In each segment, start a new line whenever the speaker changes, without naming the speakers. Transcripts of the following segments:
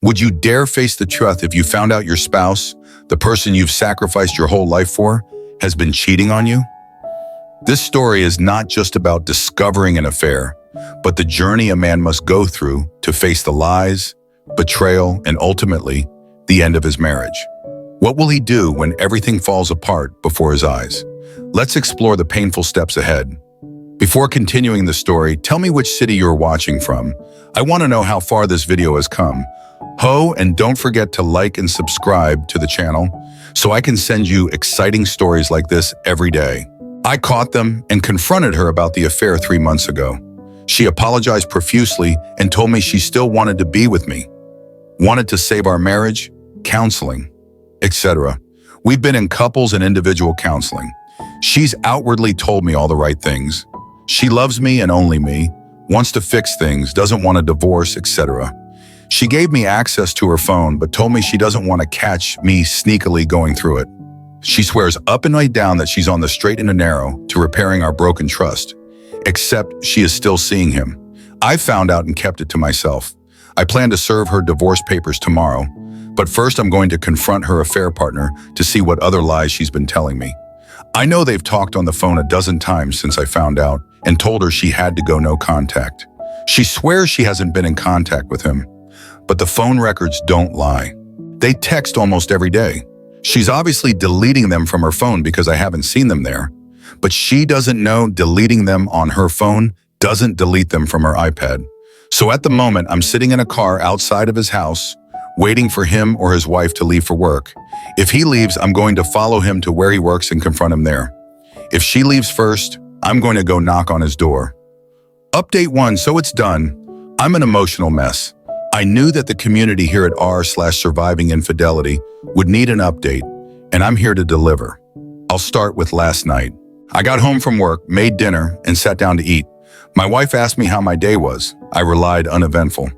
Would you dare face the truth if you found out your spouse, the person you've sacrificed your whole life for, has been cheating on you? This story is not just about discovering an affair, but the journey a man must go through to face the lies, betrayal, and ultimately, the end of his marriage. What will he do when everything falls apart before his eyes? Let's explore the painful steps ahead. Before continuing the story, tell me which city you're watching from. I want to know how far this video has come. And don't forget to like and subscribe to the channel so I can send you exciting stories like this every day. I caught them and confronted her about the affair 3 months ago. She apologized profusely and told me she still wanted to be with me, wanted to save our marriage, counseling, etc. We've been in couples and individual counseling. She's outwardly told me all the right things. She loves me and only me, wants to fix things, doesn't want a divorce, etc. She gave me access to her phone, but told me she doesn't want to catch me sneakily going through it. She swears up and right down that she's on the straight and the narrow to repairing our broken trust, except she is still seeing him. I found out and kept it to myself. I plan to serve her divorce papers tomorrow, but first I'm going to confront her affair partner to see what other lies she's been telling me. I know they've talked on the phone a dozen times since I found out and told her she had to go no contact. She swears she hasn't been in contact with him, but the phone records don't lie. They text almost every day. She's obviously deleting them from her phone because I haven't seen them there, but she doesn't know deleting them on her phone doesn't delete them from her iPad. So at the moment, I'm sitting in a car outside of his house, waiting for him or his wife to leave for work. If he leaves, I'm going to follow him to where he works and confront him there. If she leaves first, I'm going to go knock on his door. Update 1, so it's done. I'm an emotional mess. I knew that the community here at r/surviving infidelity would need an update, and I'm here to deliver. I'll start with last night. I got home from work, made dinner, and sat down to eat. My wife asked me how my day was. I relied uneventful.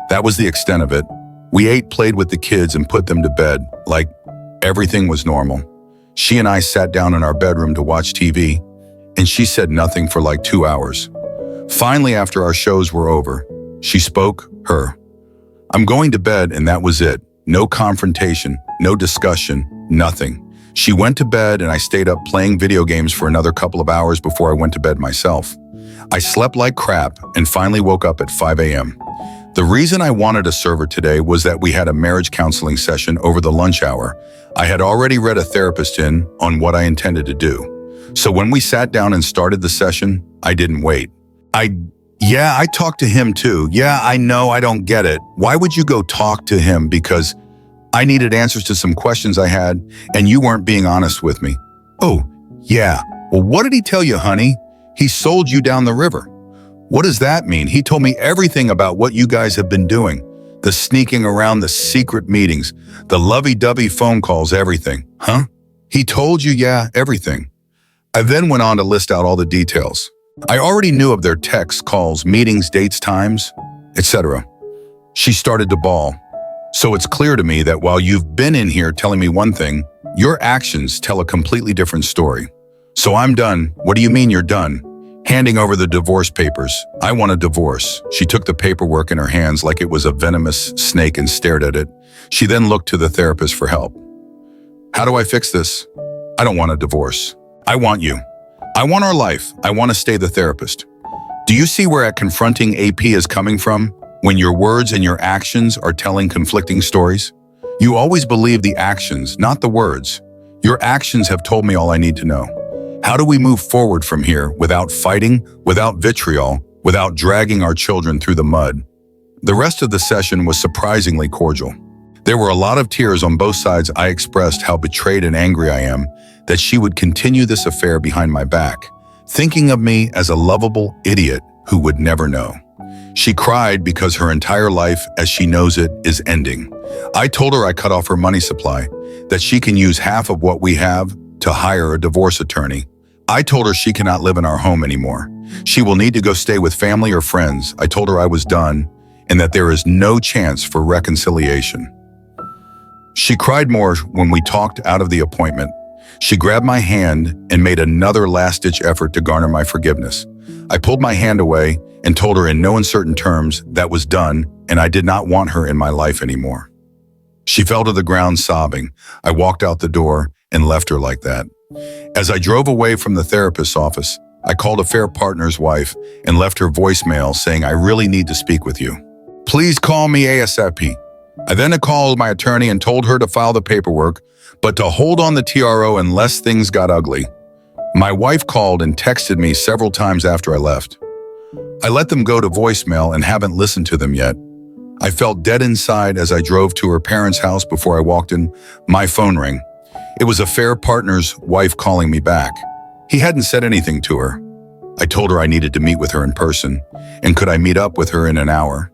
That was the extent of it. We ate, played with the kids, and put them to bed, like everything was normal. She and I sat down in our bedroom to watch TV, and she said nothing for like 2 hours. Finally, after our shows were over, she spoke, I'm going to bed, and that was it. No confrontation, no discussion, nothing. She went to bed, and I stayed up playing video games for another couple of hours before I went to bed myself. I slept like crap and finally woke up at 5 a.m. The reason I wanted to serve her today was that we had a marriage counseling session over the lunch hour. I had already read a therapist in on what I intended to do. So when we sat down and started the session, I didn't wait. I talked to him too. Yeah, I know, I don't get it. Why would you go talk to him? Because I needed answers to some questions I had, and you weren't being honest with me. Oh, yeah. Well, what did he tell you, honey? He sold you down the river. What does that mean? He told me everything about what you guys have been doing. The sneaking around, the secret meetings, the lovey-dovey phone calls, everything. Huh? He told you, yeah, everything. I then went on to list out all the details. I already knew of their texts, calls, meetings, dates, times, etc. She started to bawl. So it's clear to me that while you've been in here telling me one thing, your actions tell a completely different story. So I'm done. What do you mean you're done? Handing over the divorce papers. I want a divorce. She took the paperwork in her hands like it was a venomous snake and stared at it. She then looked to the therapist for help. How do I fix this? I don't want a divorce. I want you. I want our life. I want to stay the therapist. Do you see where confronting AP is coming from? When your words and your actions are telling conflicting stories? You always believe the actions, not the words. Your actions have told me all I need to know. How do we move forward from here without fighting, without vitriol, without dragging our children through the mud? The rest of the session was surprisingly cordial. There were a lot of tears on both sides. I expressed how betrayed and angry I am that she would continue this affair behind my back, thinking of me as a lovable idiot who would never know. She cried because her entire life, as she knows it, is ending. I told her I cut off her money supply, that she can use half of what we have to hire a divorce attorney. I told her she cannot live in our home anymore. She will need to go stay with family or friends. I told her I was done and that there is no chance for reconciliation. She cried more when we talked out of the appointment. She grabbed my hand and made another last-ditch effort to garner my forgiveness. I pulled my hand away and told her in no uncertain terms that was done and I did not want her in my life anymore. She fell to the ground sobbing. I walked out the door and left her like that. As I drove away from the therapist's office, I called a Fair Partner's wife and left her voicemail saying I really need to speak with you. Please call me ASAP. I then called my attorney and told her to file the paperwork, but to hold on the TRO unless things got ugly. My wife called and texted me several times after I left. I let them go to voicemail and haven't listened to them yet. I felt dead inside as I drove to her parents' house before I walked in. My phone rang. It was a Fair Partner's wife calling me back. He hadn't said anything to her. I told her I needed to meet with her in person, and could I meet up with her in an hour?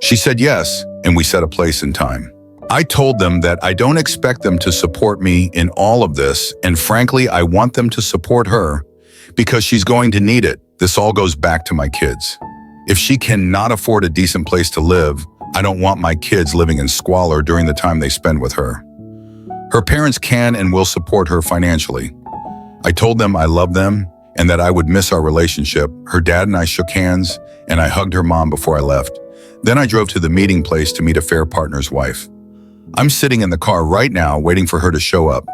She said yes, and we set a place and time. I told them that I don't expect them to support me in all of this, and frankly, I want them to support her because she's going to need it. This all goes back to my kids. If she cannot afford a decent place to live, I don't want my kids living in squalor during the time they spend with her. Her parents can and will support her financially. I told them I love them and that I would miss our relationship. Her dad and I shook hands, and I hugged her mom before I left. Then I drove to the meeting place to meet a Fair Partner's wife. I'm sitting in the car right now waiting for her to show up.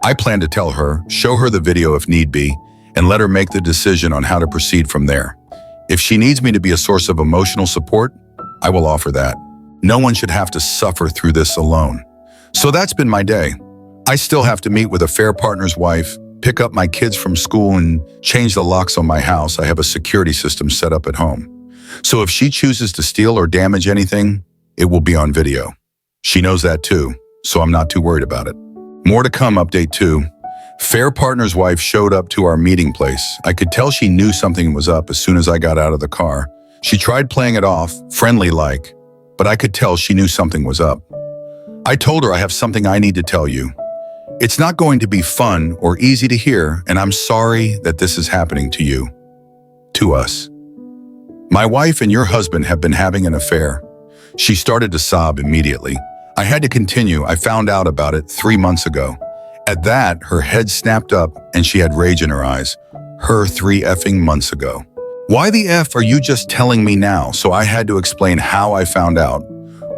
I plan to tell her, show her the video if need be, and let her make the decision on how to proceed from there. If she needs me to be a source of emotional support, I will offer that. No one should have to suffer through this alone. So that's been my day. I still have to meet with a Fair Partner's wife, pick up my kids from school, and change the locks on my house. I have a security system set up at home. So if she chooses to steal or damage anything, it will be on video. She knows that too, so I'm not too worried about it. More to come, update 2. Fair Partner's wife showed up to our meeting place. I could tell she knew something was up as soon as I got out of the car. She tried playing it off, friendly-like, but I could tell she knew something was up. I told her I have something I need to tell you. It's not going to be fun or easy to hear, and I'm sorry that this is happening to you. To us. My wife and your husband have been having an affair. She started to sob immediately. I had to continue. I found out about it 3 months ago. At that, her head snapped up and she had rage in her eyes. Her 3 effing months ago. Why the F are you just telling me now? So I had to explain how I found out,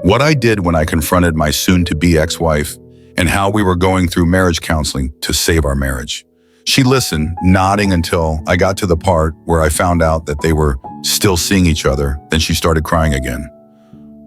what I did when I confronted my soon-to-be ex-wife, and how we were going through marriage counseling to save our marriage. She listened, nodding until I got to the part where I found out that they were still seeing each other. Then she started crying again.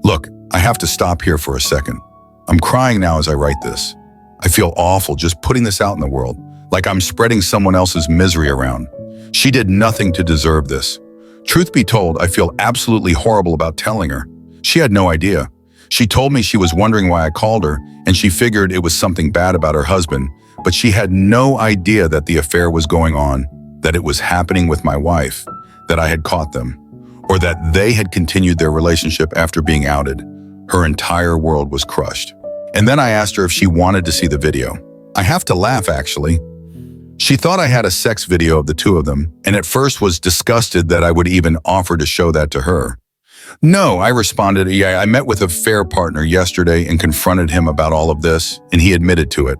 Look, I have to stop here for a second. I'm crying now as I write this. I feel awful just putting this out in the world, like I'm spreading someone else's misery around. She did nothing to deserve this. Truth be told, I feel absolutely horrible about telling her. She had no idea. She told me she was wondering why I called her, and she figured it was something bad about her husband, but she had no idea that the affair was going on, that it was happening with my wife, that I had caught them, or that they had continued their relationship after being outed. Her entire world was crushed. And then I asked her if she wanted to see the video. I have to laugh, actually. She thought I had a sex video of the two of them, and at first was disgusted that I would even offer to show that to her. No, I responded, yeah, I met with a Fair Partner yesterday and confronted him about all of this, and he admitted to it.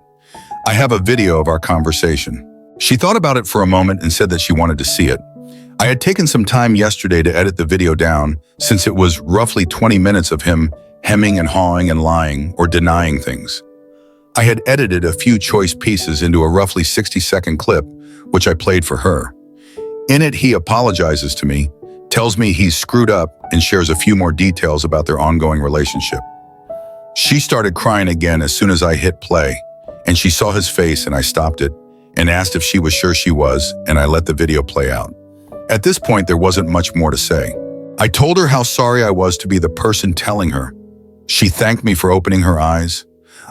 I have a video of our conversation. She thought about it for a moment and said that she wanted to see it. I had taken some time yesterday to edit the video down, since it was roughly 20 minutes of him hemming and hawing and lying or denying things. I had edited a few choice pieces into a roughly 60-second clip, which I played for her. In it, he apologizes to me, tells me he's screwed up, and shares a few more details about their ongoing relationship. She started crying again as soon as I hit play, and she saw his face and I stopped it and asked if she was sure she was, and I let the video play out. At this point, there wasn't much more to say. I told her how sorry I was to be the person telling her. She thanked me for opening her eyes.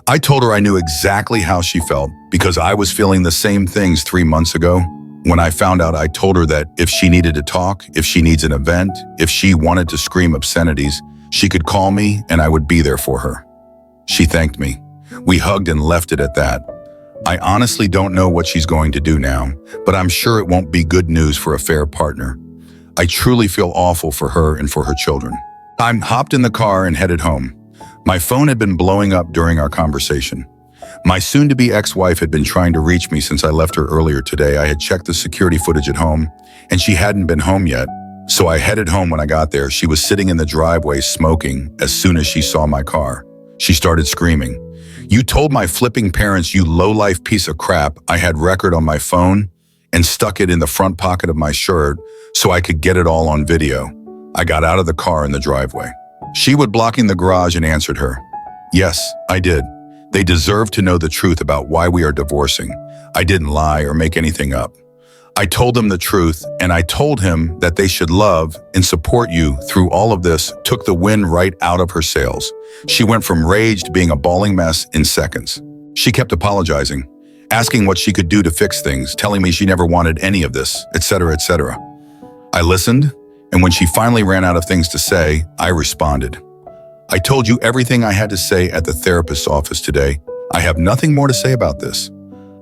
I told her I knew exactly how she felt because I was feeling the same things 3 months ago. When I found out, I told her that if she needed to talk, if she needs an event, if she wanted to scream obscenities, she could call me and I would be there for her. She thanked me. We hugged and left it at that. I honestly don't know what she's going to do now, but I'm sure it won't be good news for a Fair Partner. I truly feel awful for her and for her children. I hopped in the car and headed home. My phone had been blowing up during our conversation. My soon-to-be ex-wife had been trying to reach me since I left her earlier today. I had checked the security footage at home, and she hadn't been home yet. So I headed home when I got there. She was sitting in the driveway smoking as soon as she saw my car. She started screaming. "You told my flipping parents, you low-life piece of crap, I had record on my phone and stuck it in the front pocket of my shirt so I could get it all on video." I got out of the car in the driveway. She was blocking the garage and answered her. "Yes, I did. They deserve to know the truth about why we are divorcing. I didn't lie or make anything up. I told them the truth, and I told him that they should love and support you through all of this." Took the wind right out of her sails. She went from rage to being a bawling mess in seconds. She kept apologizing, asking what she could do to fix things, telling me she never wanted any of this, etc., etc. I listened, and when she finally ran out of things to say, I responded. "I told you everything I had to say at the therapist's office today. I have nothing more to say about this.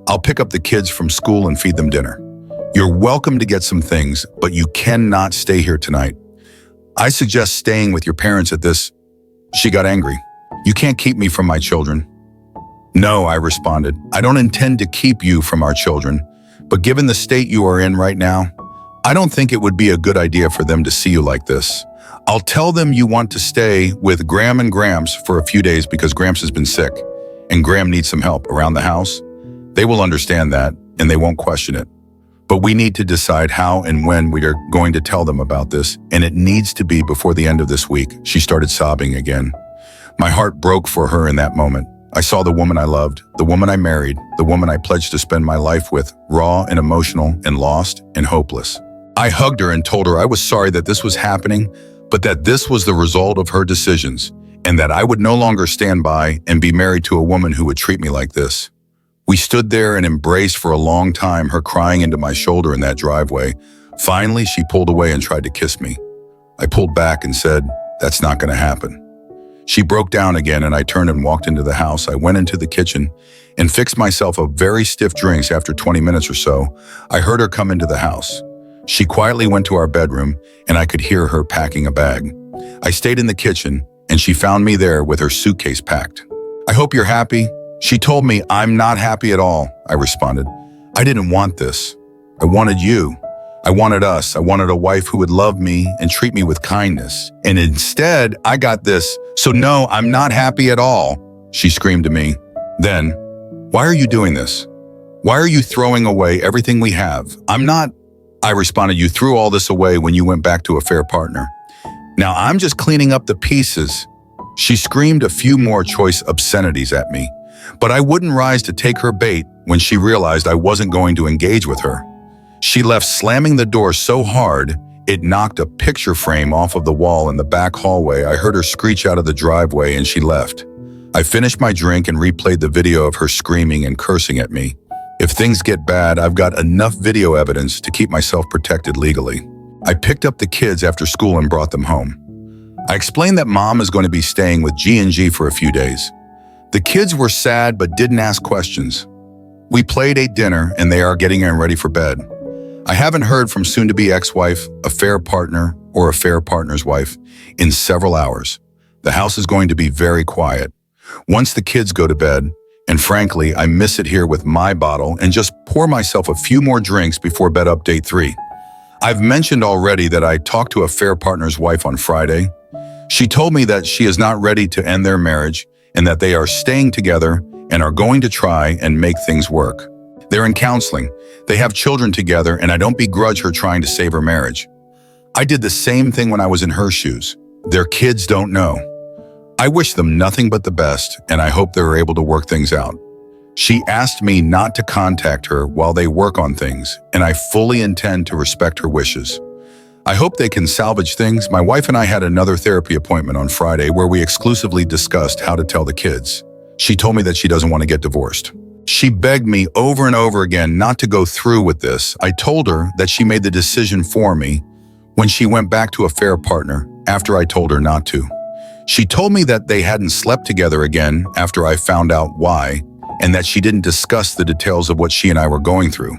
I'll pick up the kids from school and feed them dinner. You're welcome to get some things, but you cannot stay here tonight. I suggest staying with your parents at this." She got angry. "You can't keep me from my children." "No," I responded. "I don't intend to keep you from our children, but given the state you are in right now, I don't think it would be a good idea for them to see you like this. I'll tell them you want to stay with Graham and Gramps for a few days because Gramps has been sick, and Graham needs some help around the house. They will understand that, and they won't question it. But we need to decide how and when we are going to tell them about this, and it needs to be before the end of this week." She started sobbing again. My heart broke for her in that moment. I saw the woman I loved, the woman I married, the woman I pledged to spend my life with, raw and emotional and lost and hopeless. I hugged her and told her I was sorry that this was happening, but that this was the result of her decisions, and that I would no longer stand by and be married to a woman who would treat me like this. We stood there and embraced for a long time, her crying into my shoulder in that driveway. Finally, she pulled away and tried to kiss me. I pulled back and said, "That's not going to happen." She broke down again, and I turned and walked into the house. I went into the kitchen and fixed myself a very stiff drink. After 20 minutes or so, I heard her come into the house. She quietly went to our bedroom, and I could hear her packing a bag. I stayed in the kitchen, and she found me there with her suitcase packed. "I hope you're happy." She told me, "I'm not happy at all," I responded. "I didn't want this. I wanted you. I wanted us. I wanted a wife who would love me and treat me with kindness. And instead, I got this. So no, I'm not happy at all," she screamed to me. Then, "Why are you doing this? Why are you throwing away everything we have?" "I'm not," I responded. "You threw all this away when you went back to a fair partner. Now I'm just cleaning up the pieces." She screamed a few more choice obscenities at me, but I wouldn't rise to take her bait when she realized I wasn't going to engage with her. She left, slamming the door so hard it knocked a picture frame off of the wall in the back hallway. I heard her screech out of the driveway, and she left. I finished my drink and replayed the video of her screaming and cursing at me. If things get bad, I've got enough video evidence to keep myself protected legally. I picked up the kids after school and brought them home. I explained that Mom is going to be staying with G&G for a few days. The kids were sad but didn't ask questions. We played, ate dinner, and they are getting ready for bed. I haven't heard from soon-to-be ex-wife, affair partner, or affair partner's wife in several hours. The house is going to be very quiet. Once the kids go to bed, and frankly, I miss it here with my bottle and just pour myself a few more drinks before bed. Update 3. I've mentioned already that I talked to affair partner's wife on Friday. She told me that she is not ready to end their marriage and that they are staying together and are going to try and make things work. They're in counseling. They have children together, and I don't begrudge her trying to save her marriage. I did the same thing when I was in her shoes. Their kids don't know. I wish them nothing but the best, and I hope they're able to work things out. She asked me not to contact her while they work on things, and I fully intend to respect her wishes. I hope they can salvage things. My wife and I had another therapy appointment on Friday where we exclusively discussed how to tell the kids. She told me that she doesn't want to get divorced. She begged me over and over again not to go through with this. I told her that she made the decision for me when she went back to a fair partner after I told her not to. She told me that they hadn't slept together again after I found out why, and that she didn't discuss the details of what she and I were going through.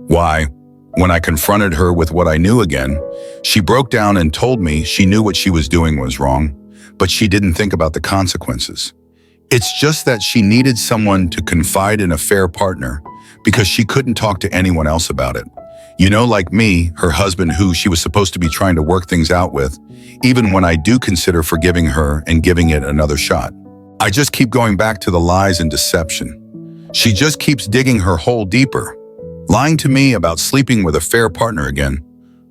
Why? When I confronted her with what I knew again, she broke down and told me she knew what she was doing was wrong, but she didn't think about the consequences. It's just that she needed someone to confide in, a fair partner, because she couldn't talk to anyone else about it. You know, like me, her husband who she was supposed to be trying to work things out with, even when I do consider forgiving her and giving it another shot. I just keep going back to the lies and deception. She just keeps digging her hole deeper, lying to me about sleeping with a fair partner again,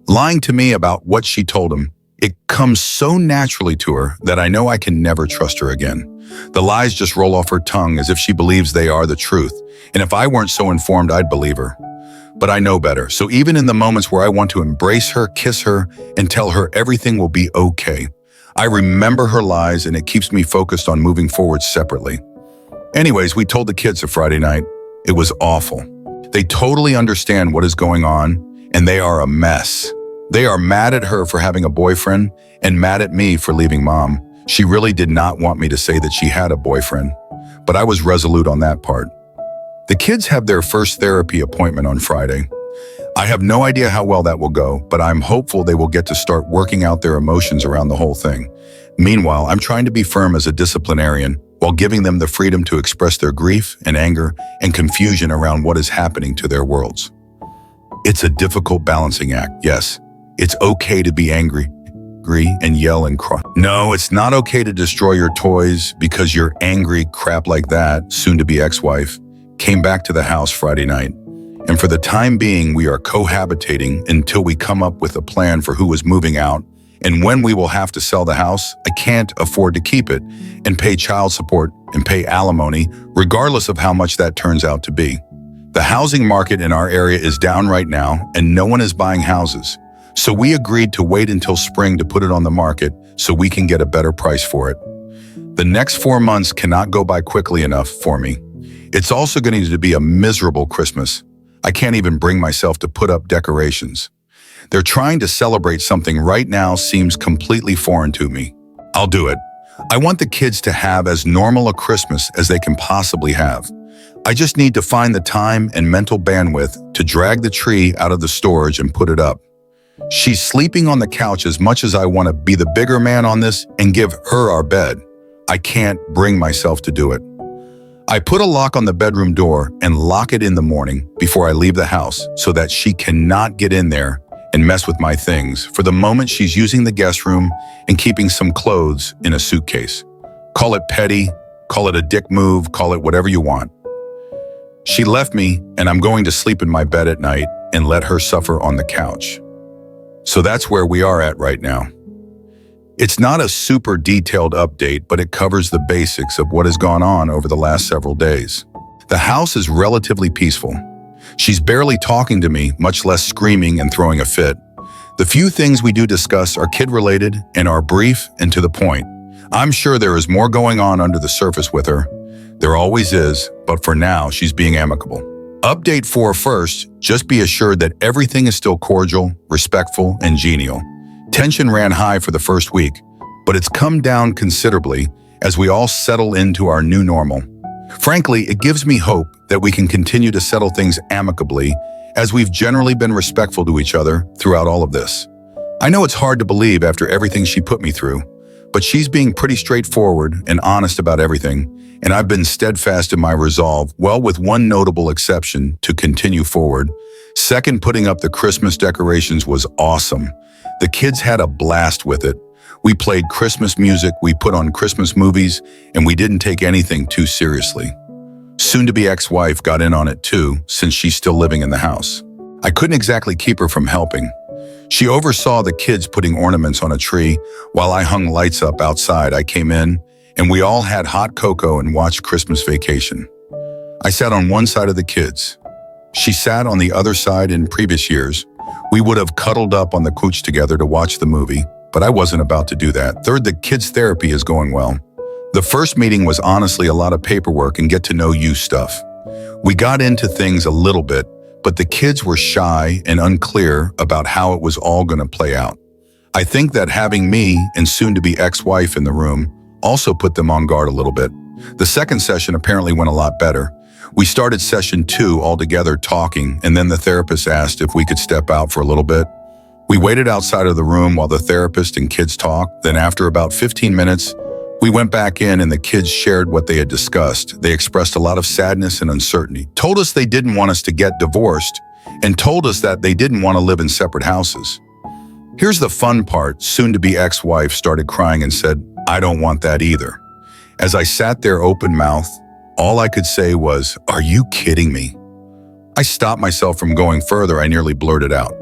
lying to me about what she told him. It comes so naturally to her that I know I can never trust her again. The lies just roll off her tongue as if she believes they are the truth, and if I weren't so informed, I'd believe her. But I know better, so even in the moments where I want to embrace her, kiss her, and tell her everything will be okay, I remember her lies and it keeps me focused on moving forward separately. Anyways, we told the kids a Friday night. It was awful. They totally understand what is going on, and they are a mess. They are mad at her for having a boyfriend and mad at me for leaving mom. She really did not want me to say that she had a boyfriend, but I was resolute on that part. The kids have their first therapy appointment on Friday. I have no idea how well that will go, but I'm hopeful they will get to start working out their emotions around the whole thing. Meanwhile, I'm trying to be firm as a disciplinarian while giving them the freedom to express their grief and anger and confusion around what is happening to their worlds. It's a difficult balancing act, yes. It's okay to be angry and yell and cry. No, it's not okay to destroy your toys because your angry crap like that, soon-to-be ex-wife, came back to the house Friday night. And for the time being, we are cohabitating until we come up with a plan for who is moving out and when we will have to sell the house. I can't afford to keep it and pay child support and pay alimony, regardless of how much that turns out to be. The housing market in our area is down right now and no one is buying houses. So we agreed to wait until spring to put it on the market so we can get a better price for it. The next 4 months cannot go by quickly enough for me. It's also going to be a miserable Christmas. I can't even bring myself to put up decorations. They're trying to celebrate something right now seems completely foreign to me. I'll do it. I want the kids to have as normal a Christmas as they can possibly have. I just need to find the time and mental bandwidth to drag the tree out of the storage and put it up. She's sleeping on the couch as much as I want to be the bigger man on this and give her our bed. I can't bring myself to do it. I put a lock on the bedroom door and lock it in the morning before I leave the house so that she cannot get in there and mess with my things. For the moment, she's using the guest room and keeping some clothes in a suitcase. Call it petty, call it a dick move, call it whatever you want. She left me and I'm going to sleep in my bed at night and let her suffer on the couch. So that's where we are at right now. It's not a super detailed update, but it covers the basics of what has gone on over the last several days. The house is relatively peaceful. She's barely talking to me, much less screaming and throwing a fit. The few things we do discuss are kid-related and are brief and to the point. I'm sure there is more going on under the surface with her. There always is, but for now, she's being amicable. Update 4 first, just be assured that everything is still cordial, respectful, and genial. Tension ran high for the first week, but it's come down considerably as we all settle into our new normal. Frankly, it gives me hope that we can continue to settle things amicably as we've generally been respectful to each other throughout all of this. I know it's hard to believe after everything she put me through, but she's being pretty straightforward and honest about everything, and I've been steadfast in my resolve, well, with one notable exception, to continue forward. Second, putting up the Christmas decorations was awesome. The kids had a blast with it. We played Christmas music, we put on Christmas movies, and we didn't take anything too seriously. Soon-to-be ex-wife got in on it too, since she's still living in the house. I couldn't exactly keep her from helping. She oversaw the kids putting ornaments on a tree while I hung lights up outside. I came in, and we all had hot cocoa and watched Christmas Vacation. I sat on one side of the kids. She sat on the other side. In previous years, we would have cuddled up on the couch together to watch the movie, but I wasn't about to do that. Third, the kids' therapy is going well. The first meeting was honestly a lot of paperwork and get to know you stuff. We got into things a little bit, but the kids were shy and unclear about how it was all going to play out. I think that having me and soon-to-be ex-wife in the room also put them on guard a little bit. The second session apparently went a lot better. We started session 2 all together talking, and then the therapist asked if we could step out for a little bit. We waited outside of the room while the therapist and kids talked. Then after about 15 minutes, We went back in and the kids shared what they had discussed. They expressed a lot of sadness and uncertainty, told us they didn't want us to get divorced, and told us that they didn't want to live in separate houses. Here's the fun part. Soon-to-be ex-wife started crying and said, "I don't want that either." As I sat there open-mouthed, all I could say was, "Are you kidding me?" I stopped myself from going further. I nearly blurted out,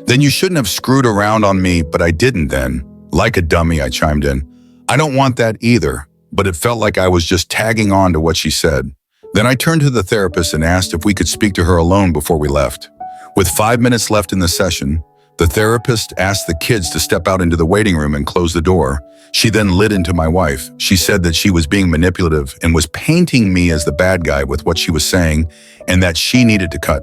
"Then you shouldn't have screwed around on me," but I didn't then. Like a dummy, I chimed in, "I don't want that either," but it felt like I was just tagging on to what she said. Then I turned to the therapist and asked if we could speak to her alone before we left. With 5 minutes left in the session, the therapist asked the kids to step out into the waiting room and close the door. She then lit into my wife. She said that she was being manipulative and was painting me as the bad guy with what she was saying, and that she needed to cut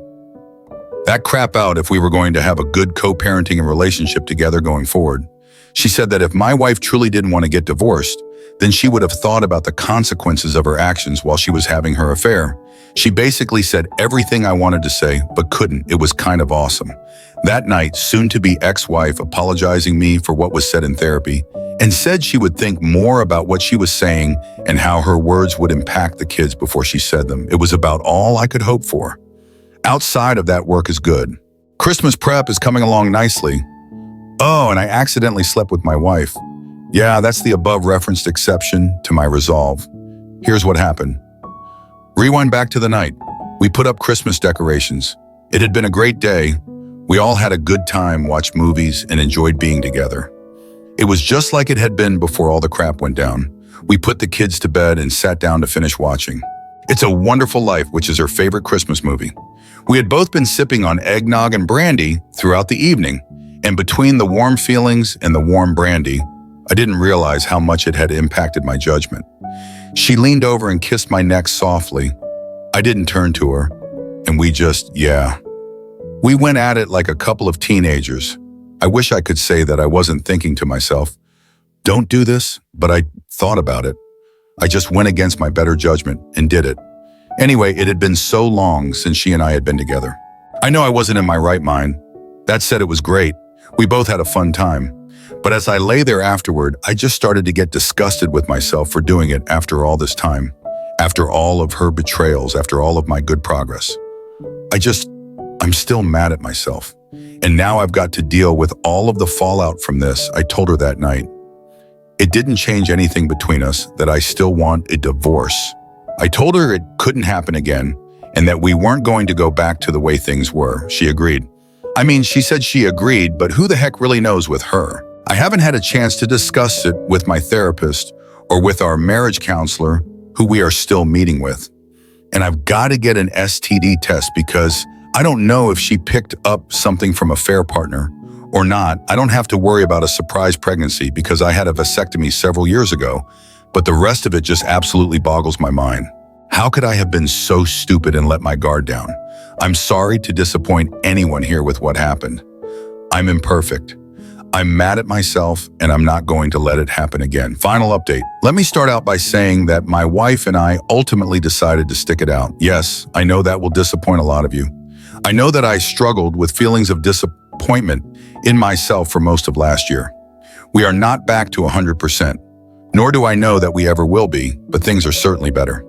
that crap out if we were going to have a good co-parenting and relationship together going forward. She said that if my wife truly didn't want to get divorced, then she would have thought about the consequences of her actions while she was having her affair. She basically said everything I wanted to say, but couldn't. It was kind of awesome. That night, soon-to-be ex-wife apologizing me for what was said in therapy and said she would think more about what she was saying and how her words would impact the kids before she said them. It was about all I could hope for. Outside of that, work is good. Christmas prep is coming along nicely. Oh, and I accidentally slept with my wife. Yeah, that's the above-referenced exception to my resolve. Here's what happened. Rewind back to the night. We put up Christmas decorations. It had been a great day. We all had a good time, watched movies, and enjoyed being together. It was just like it had been before all the crap went down. We put the kids to bed and sat down to finish watching It's a Wonderful Life, which is her favorite Christmas movie. We had both been sipping on eggnog and brandy throughout the evening, and between the warm feelings and the warm brandy, I didn't realize how much it had impacted my judgment. She leaned over and kissed my neck softly. I didn't turn to her, and we went at it like a couple of teenagers. I wish I could say that I wasn't thinking to myself, "Don't do this," but I thought about it. I just went against my better judgment and did it. Anyway, it had been so long since she and I had been together. I know I wasn't in my right mind. That said, it was great. We both had a fun time. But as I lay there afterward, I just started to get disgusted with myself for doing it after all this time, after all of her betrayals, after all of my good progress. I'm still mad at myself. And now I've got to deal with all of the fallout from this. I told her that night. It didn't change anything between us, that I still want a divorce. I told her it couldn't happen again and that we weren't going to go back to the way things were. She agreed. I mean, she said she agreed, but who the heck really knows with her? I haven't had a chance to discuss it with my therapist or with our marriage counselor, who we are still meeting with. And I've got to get an STD test because I don't know if she picked up something from a fair partner or not. I don't have to worry about a surprise pregnancy because I had a vasectomy several years ago, but the rest of it just absolutely boggles my mind. How could I have been so stupid and let my guard down? I'm sorry to disappoint anyone here with what happened. I'm imperfect. I'm mad at myself, and I'm not going to let it happen again. Final update. Let me start out by saying that my wife and I ultimately decided to stick it out. Yes, I know that will disappoint a lot of you. I know that I struggled with feelings of disappointment in myself for most of last year. We are not back to 100%, nor do I know that we ever will be, but things are certainly better.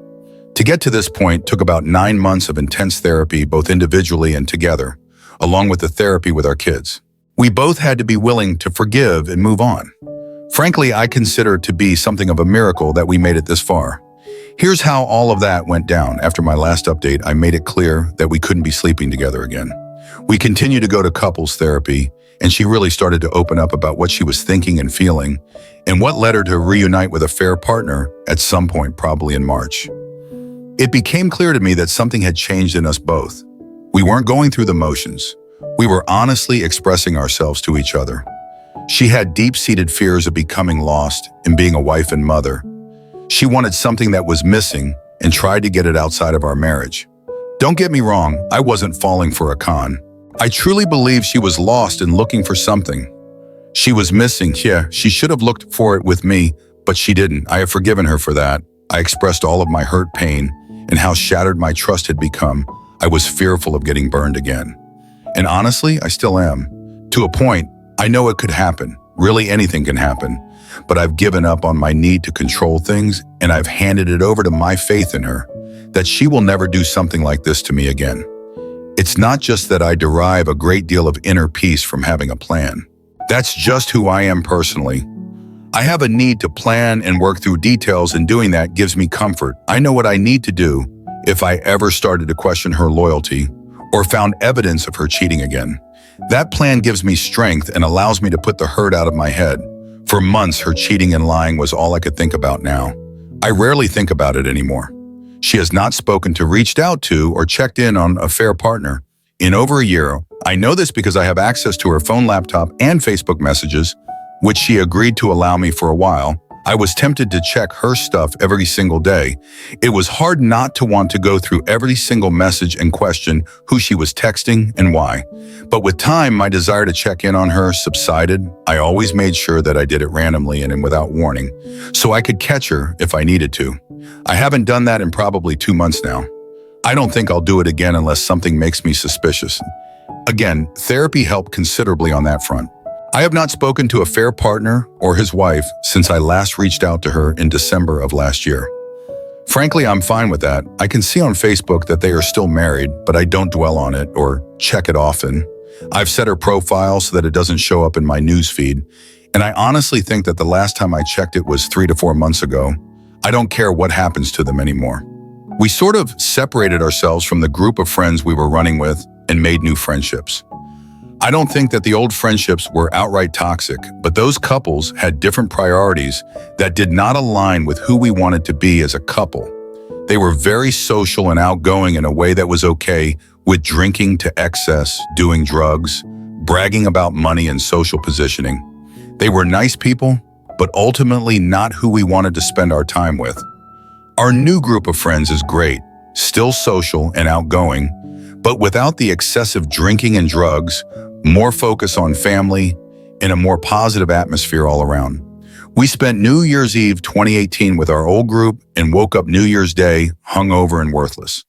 To get to this point took about 9 months of intense therapy, both individually and together, along with the therapy with our kids. We both had to be willing to forgive and move on. Frankly, I consider it to be something of a miracle that we made it this far. Here's how all of that went down. After my last update, I made it clear that we couldn't be sleeping together again. We continued to go to couples therapy, and she really started to open up about what she was thinking and feeling, and what led her to reunite with a fair partner at some point, probably in March. It became clear to me that something had changed in us both. We weren't going through the motions. We were honestly expressing ourselves to each other. She had deep-seated fears of becoming lost in being a wife and mother. She wanted something that was missing and tried to get it outside of our marriage. Don't get me wrong, I wasn't falling for a con. I truly believe she was lost and looking for something. She was missing, she should have looked for it with me, but she didn't. I have forgiven her for that. I expressed all of my hurt, pain, and how shattered my trust had become. I was fearful of getting burned again. And honestly, I still am. To a point, I know it could happen. Really, anything can happen. but I've given up on my need to control things, and I've handed it over to my faith in her, that she will never do something like this to me again. It's not just that I derive a great deal of inner peace from having a plan. That's just who I am personally. I have a need to plan and work through details, and doing that gives me comfort. I know what I need to do if I ever started to question her loyalty or found evidence of her cheating again. That plan gives me strength and allows me to put the hurt out of my head. For months, her cheating and lying was all I could think about now. I rarely think about it anymore. She has not spoken to, reached out to, or checked in on a fair partner in over a year. I know this because I have access to her phone, laptop, and Facebook messages, which she agreed to allow me for a while. I was tempted to check her stuff every single day. It was hard not to want to go through every single message and question who she was texting and why. But with time, my desire to check in on her subsided. I always made sure that I did it randomly and without warning, so I could catch her if I needed to. I haven't done that in probably 2 months now. I don't think I'll do it again unless something makes me suspicious. Again, therapy helped considerably on that front. I have not spoken to a fair partner or his wife since I last reached out to her in December of last year. Frankly, I'm fine with that. I can see on Facebook that they are still married, but I don't dwell on it or check it often. I've set her profile so that it doesn't show up in my news feed, and I honestly think that the last time I checked it was 3 to 4 months ago. I don't care what happens to them anymore. We sort of separated ourselves from the group of friends we were running with and made new friendships. I don't think that the old friendships were outright toxic, but those couples had different priorities that did not align with who we wanted to be as a couple. They were very social and outgoing in a way that was okay, with drinking to excess, doing drugs, bragging about money and social positioning. They were nice people, but ultimately not who we wanted to spend our time with. Our new group of friends is great, still social and outgoing, but without the excessive drinking and drugs, more focus on family, and a more positive atmosphere all around. We spent New Year's Eve 2018 with our old group and woke up New Year's Day hungover and worthless.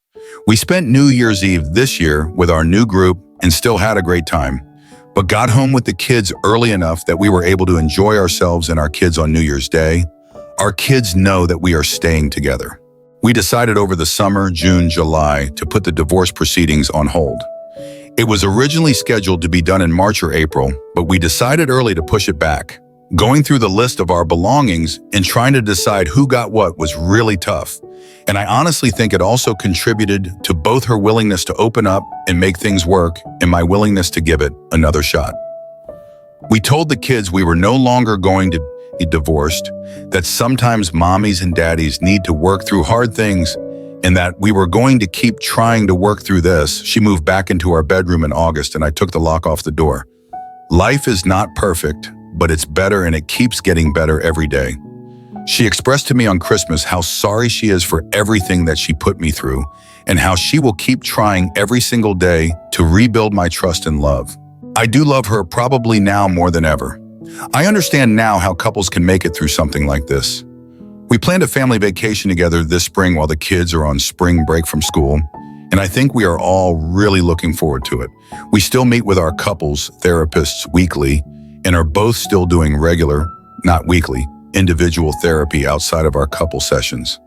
We spent New Year's Eve this year with our new group and still had a great time, but got home with the kids early enough that we were able to enjoy ourselves and our kids on New Year's Day. Our kids know that we are staying together. We decided over the summer, June, July, to put the divorce proceedings on hold. It was originally scheduled to be done in March or April, but we decided early to push it back. Going through the list of our belongings and trying to decide who got what was really tough. And I honestly think it also contributed to both her willingness to open up and make things work and my willingness to give it another shot. We told the kids we were no longer going to be divorced, that sometimes mommies and daddies need to work through hard things, and that we were going to keep trying to work through this. She moved back into our bedroom in August, and I took the lock off the door. Life is not perfect, but it's better, and it keeps getting better every day. She expressed to me on Christmas how sorry she is for everything that she put me through, and how she will keep trying every single day to rebuild my trust and love. I do love her, probably now more than ever. I understand now how couples can make it through something like this. We planned a family vacation together this spring while the kids are on spring break from school, and I think we are all really looking forward to it. We still meet with our couples therapists weekly and are both still doing regular, not weekly, individual therapy outside of our couple sessions.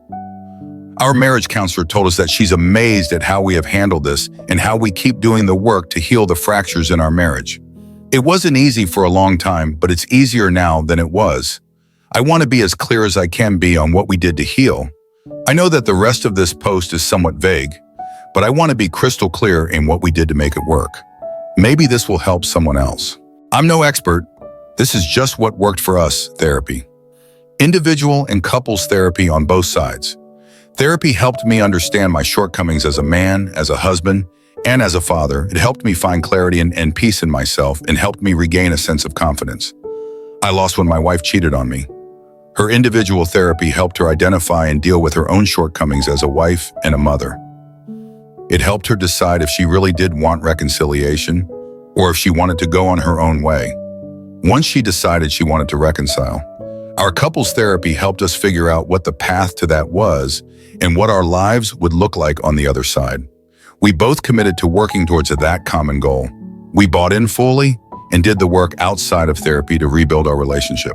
Our marriage counselor told us that she's amazed at how we have handled this and how we keep doing the work to heal the fractures in our marriage. It wasn't easy for a long time, but it's easier now than it was. I want to be as clear as I can be on what we did to heal. I know that the rest of this post is somewhat vague, but I want to be crystal clear in what we did to make it work. Maybe this will help someone else. I'm no expert. This is just what worked for us, therapy. Individual and couples therapy on both sides. Therapy helped me understand my shortcomings as a man, as a husband, and as a father. It helped me find clarity and peace in myself and helped me regain a sense of confidence. I lost when my wife cheated on me. Her individual therapy helped her identify and deal with her own shortcomings as a wife and a mother. It helped her decide if she really did want reconciliation or if she wanted to go on her own way. Once she decided she wanted to reconcile, our couples therapy helped us figure out what the path to that was and what our lives would look like on the other side. We both committed to working towards that common goal. We bought in fully and did the work outside of therapy to rebuild our relationship.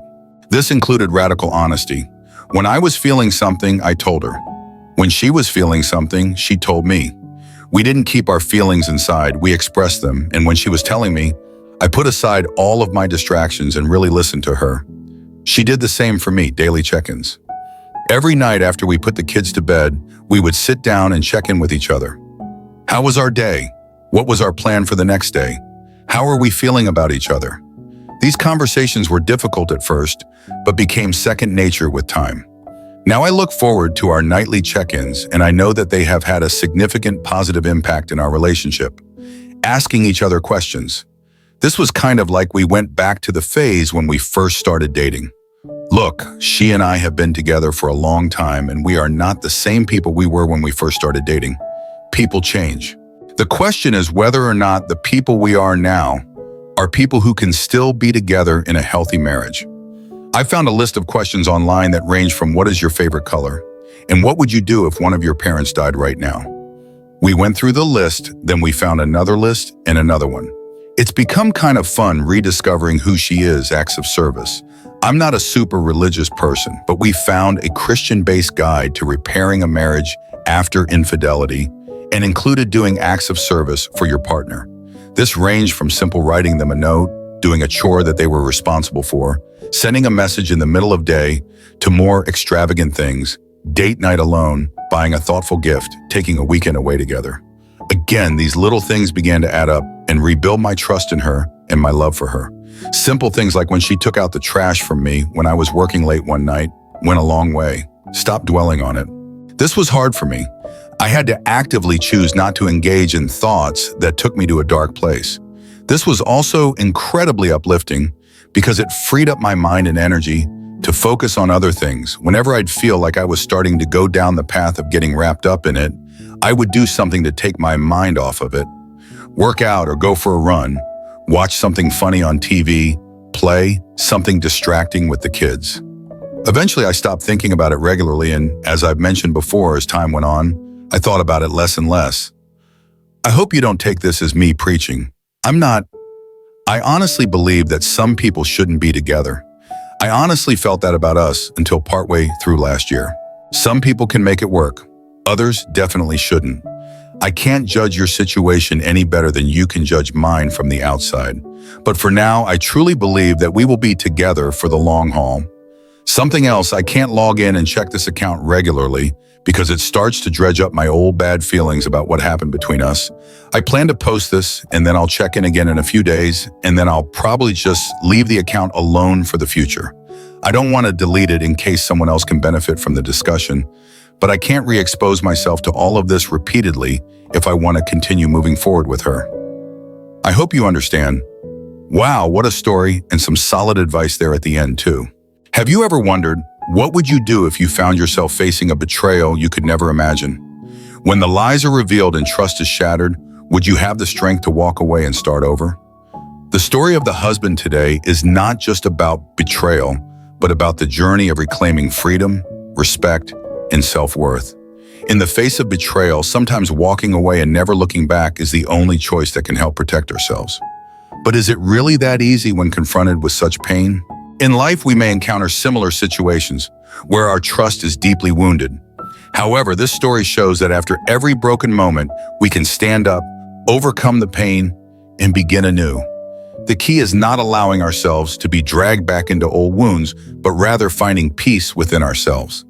This included radical honesty. When I was feeling something, I told her. When she was feeling something, she told me. We didn't keep our feelings inside, we expressed them, and when she was telling me, I put aside all of my distractions and really listened to her. She did the same for me, daily check-ins. Every night after we put the kids to bed, we would sit down and check in with each other. How was our day? What was our plan for the next day? How are we feeling about each other? These conversations were difficult at first, but became second nature with time. Now I look forward to our nightly check-ins, and I know that they have had a significant positive impact in our relationship. Asking each other questions. This was kind of like we went back to the phase when we first started dating. Look, she and I have been together for a long time, and we are not the same people we were when we first started dating. People change. The question is whether or not the people we are now are people who can still be together in a healthy marriage. I found a list of questions online that range from what is your favorite color and what would you do if one of your parents died right now. We went through the list, then we found another list and another one. It's become kind of fun rediscovering who she is, acts of service. I'm not a super religious person, but we found a Christian-based guide to repairing a marriage after infidelity and included doing acts of service for your partner. This ranged from simple writing them a note, doing a chore that they were responsible for, sending a message in the middle of day, to more extravagant things, date night alone, buying a thoughtful gift, taking a weekend away together. Again, these little things began to add up and rebuild my trust in her and my love for her. Simple things like when she took out the trash from me when I was working late one night went a long way. Stop dwelling on it. This was hard for me. I had to actively choose not to engage in thoughts that took me to a dark place. This was also incredibly uplifting because it freed up my mind and energy to focus on other things. Whenever I'd feel like I was starting to go down the path of getting wrapped up in it, I would do something to take my mind off of it. Work out or go for a run, watch something funny on TV, play something distracting with the kids. Eventually, I stopped thinking about it regularly, and as I've mentioned before, as time went on, I thought about it less and less. I hope you don't take this as me preaching. I honestly believe that some people shouldn't be together. I honestly felt that about us until partway through last year. Some people can make it work. Others definitely shouldn't. I can't judge your situation any better than you can judge mine from the outside. But for now, I truly believe that we will be together for the long haul. Something else, I can't log in and check this account regularly because it starts to dredge up my old bad feelings about what happened between us. I plan to post this and then I'll check in again in a few days, and then I'll probably just leave the account alone for the future. I don't want to delete it in case someone else can benefit from the discussion, but I can't re-expose myself to all of this repeatedly if I want to continue moving forward with her. I hope you understand. Wow, what a story, and some solid advice there at the end too. Have you ever wondered, what would you do if you found yourself facing a betrayal you could never imagine? When the lies are revealed and trust is shattered, would you have the strength to walk away and start over? The story of the husband today is not just about betrayal, but about the journey of reclaiming freedom, respect, and self-worth. In the face of betrayal, sometimes walking away and never looking back is the only choice that can help protect ourselves. But is it really that easy when confronted with such pain? In life, we may encounter similar situations where our trust is deeply wounded. However, this story shows that after every broken moment, we can stand up, overcome the pain, and begin anew. The key is not allowing ourselves to be dragged back into old wounds, but rather finding peace within ourselves.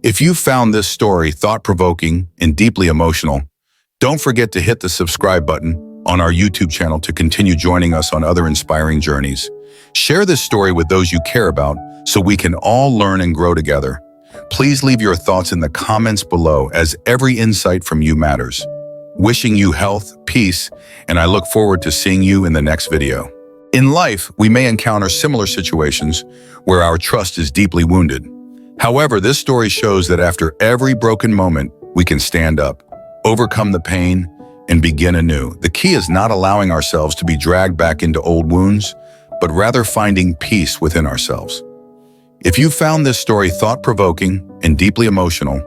If you found this story thought-provoking and deeply emotional, don't forget to hit the subscribe button on our YouTube channel to continue joining us on other inspiring journeys. Share this story with those you care about so we can all learn and grow together. Please leave your thoughts in the comments below, as every insight from you matters. Wishing you health, peace, and I look forward to seeing you in the next video. In life, we may encounter similar situations where our trust is deeply wounded. However, this story shows that after every broken moment, we can stand up, overcome the pain, and begin anew. The key is not allowing ourselves to be dragged back into old wounds, but rather finding peace within ourselves. If you found this story thought-provoking and deeply emotional,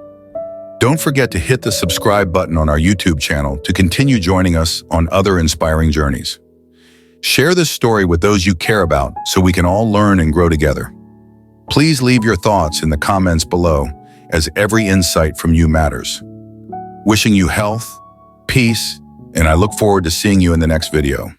don't forget to hit the subscribe button on our YouTube channel to continue joining us on other inspiring journeys. Share this story with those you care about so we can all learn and grow together. Please leave your thoughts in the comments below, as every insight from you matters. Wishing you health, peace, and I look forward to seeing you in the next video.